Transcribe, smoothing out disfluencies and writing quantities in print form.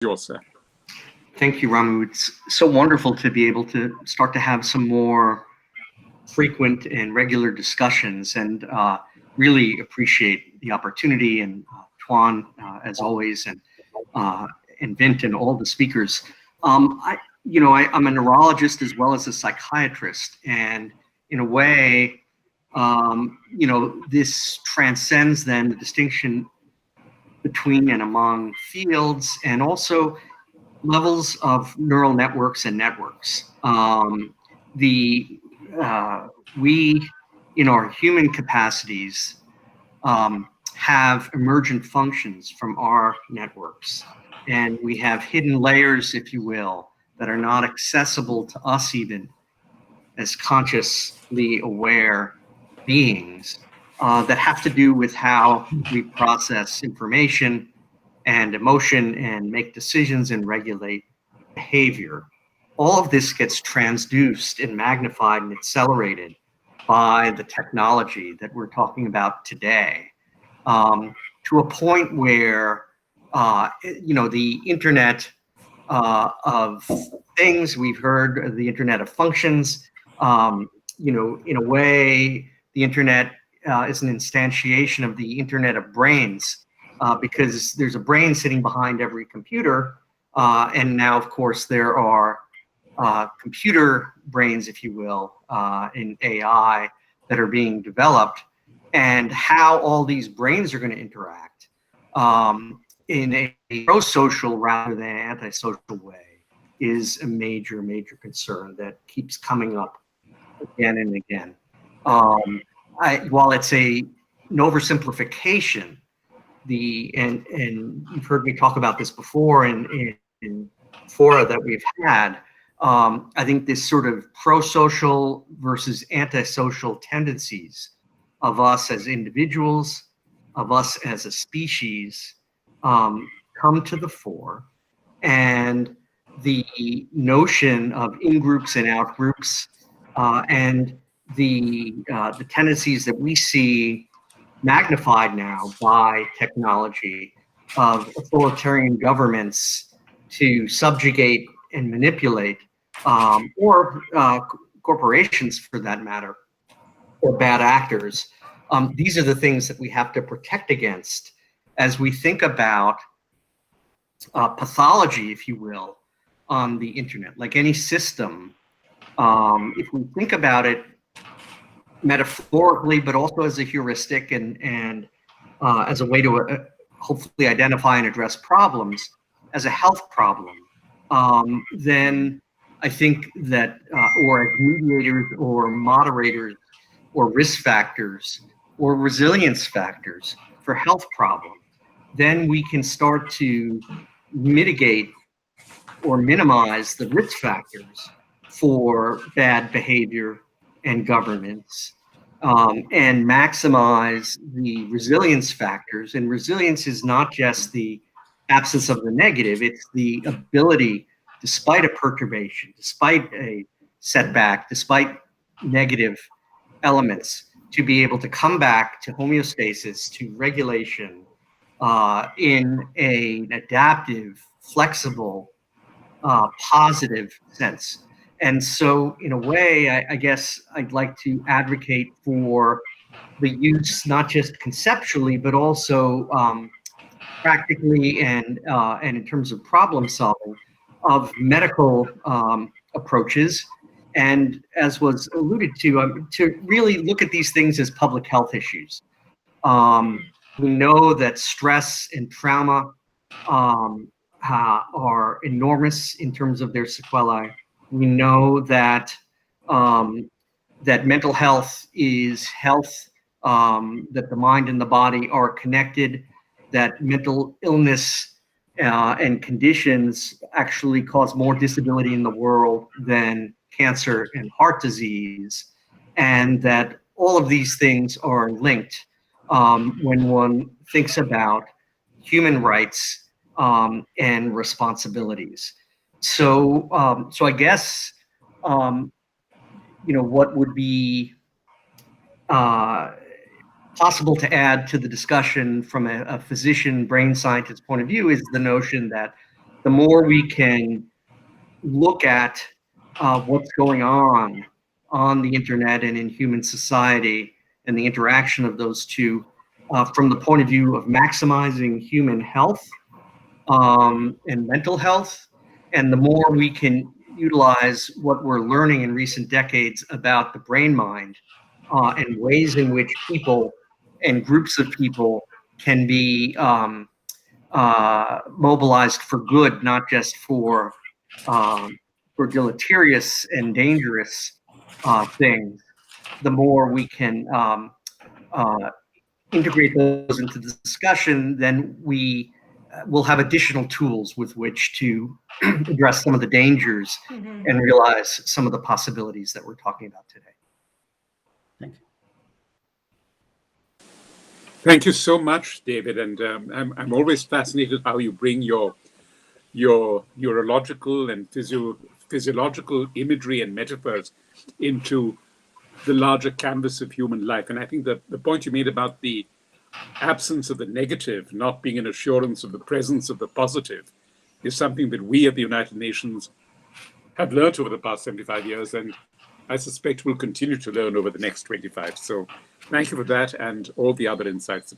yours, sir. Thank you, Ramu. It's so wonderful to be able to start to have some more frequent and regular discussions, and really appreciate the opportunity, and Tuan, as always, and Vint and all the speakers. I'm a neurologist as well as a psychiatrist, and in a way, this transcends then the distinction between and among fields, and also levels of neural networks and networks. We, in our human capacities, have emergent functions from our networks, and we have hidden layers, if you will, that are not accessible to us even as consciously aware beings, that have to do with how we process information and emotion and make decisions and regulate behavior. All of this gets transduced and magnified and accelerated by the technology that we're talking about today, to a point where, the Internet of Things, we've heard the Internet of Functions, in a way, the Internet is an instantiation of the Internet of Brains, because there's a brain sitting behind every computer, and now, of course, there are computer brains, if you will, in AI that are being developed, and how all these brains are going to interact in a pro-social rather than antisocial way is a major, major concern that keeps coming up again and again. While it's an oversimplification, and you've heard me talk about this before in fora that we've had, I think this sort of pro-social versus antisocial tendencies of us as individuals, of us as a species, come to the fore, and the notion of in-groups and out-groups, and the tendencies that we see magnified now by technology of authoritarian governments to subjugate and manipulate, or corporations for that matter, or bad actors. These are the things that we have to protect against as we think about pathology, if you will, on the internet. Like any system, if we think about it metaphorically, but also as a heuristic and as a way to hopefully identify and address problems, as a health problem, then I think that, or as mediators or moderators or risk factors or resilience factors for health problems, then we can start to mitigate or minimize the risk factors for bad behavior and governance, and maximize the resilience factors. And resilience is not just the absence of the negative, it's the ability, despite a perturbation, despite a setback, despite negative elements, to be able to come back to homeostasis, to regulation, in an adaptive, flexible, positive sense. And so, in a way, I guess I'd like to advocate for the use, not just conceptually, but also practically and in terms of problem solving, of medical approaches, and as was alluded to really look at these things as public health issues. We know that stress and trauma are enormous in terms of their sequelae. We know that that mental health is health, that the mind and the body are connected, that mental illness and conditions actually cause more disability in the world than cancer and heart disease, and that all of these things are linked when one thinks about human rights and responsibilities. So I guess, what would be possible to add to the discussion from a physician, brain scientist point of view is the notion that the more we can look at what's going on the internet and in human society and the interaction of those two from the point of view of maximizing human health and mental health, and the more we can utilize what we're learning in recent decades about the brain mind and ways in which people and groups of people can be mobilized for good, not just for deleterious and dangerous things, the more we can integrate those into the discussion, then we will have additional tools with which to address some of the dangers and realize some of the possibilities that we're talking about today. Thank you. Thank you so much, David. And I'm always fascinated how you bring your neurological and physiological imagery and metaphors into the larger canvas of human life. And I think that the point you made about the absence of the negative not being an assurance of the presence of the positive is something that we at the United Nations have learned over the past 75 years, and I suspect we'll continue to learn over the next 25. So thank you for that and all the other insights that